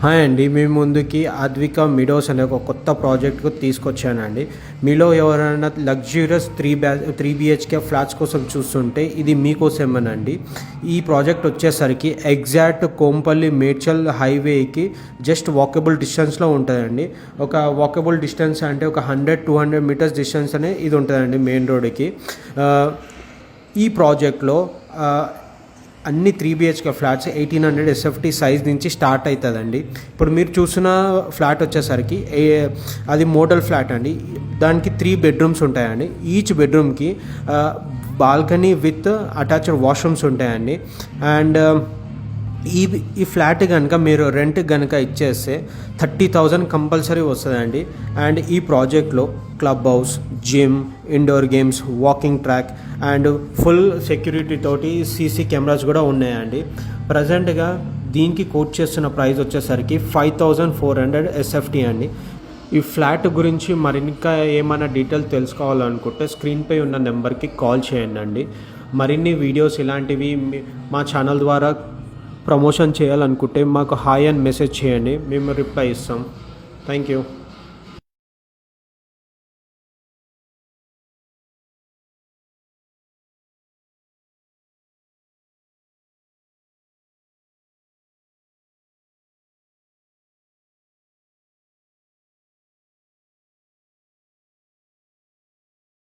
Hi అండి, మీ ముందుకి Advika meadows అనే ఒక కొత్త ప్రాజెక్ట్కు తీసుకొచ్చానండి. మీలో ఎవరైనా లగ్జూరియస్ త్రీ బిహెచ్కే ఫ్లాట్స్ కోసం చూస్తుంటే ఇది మీకోసమేనండి. ఈ ప్రాజెక్ట్ వచ్చేసరికి ఎగ్జాక్ట్ కోంపల్లి మేడ్చల్ హైవేకి జస్ట్ వాకబుల్ డిస్టెన్స్లో ఉంటుందండి. ఒక వాకబుల్ డిస్టెన్స్ అంటే ఒక 100-200 మీటర్స్ డిస్టెన్స్ అనే ఇది ఉంటుందండి మెయిన్ రోడ్డుకి. ఈ ప్రాజెక్ట్లో అన్ని 3 BHK ఫ్లాట్స్ 1800 SFT సైజ్ నుంచి స్టార్ట్ అవుతుందండి. ఇప్పుడు మీరు చూసిన ఫ్లాట్ వచ్చేసరికి అది మోడల్ ఫ్లాట్ అండి. దానికి 3 బెడ్రూమ్స్ ఉంటాయండి. ఈచ్ బెడ్రూమ్కి బాల్కనీ విత్ అటాచ్డ్ వాష్రూమ్స్ ఉంటాయండి. అండ్ ఈ ఫ్లాట్ కనుక మీరు రెంట్ కనుక ఇచ్చేస్తే 30,000 కంపల్సరీ వస్తుందండి. అండ్ ఈ ప్రాజెక్ట్లో club house, gym, indoor games, walking track and full security తోటి సీసీ కెమెరాస్ కూడా ఉన్నాయండి. ప్రజెంట్గా దీనికి కోట్ చేస్తున్న ప్రైస్ వచ్చేసరికి 5,400 SFT అండి. ఈ ఫ్లాట్ గురించి మరింకా ఏమైనా డీటెయిల్స్ తెలుసుకోవాలనుకుంటే స్క్రీన్పై ఉన్న నెంబర్కి కాల్ చేయండి. మరిన్ని వీడియోస్ ఇలాంటివి మా ఛానల్ ద్వారా ప్రమోషన్ చేయాలనుకుంటే మాకు హాయ్ అని మెసేజ్ చేయండి, మేము రిప్లై ఇస్తాం. Thank you.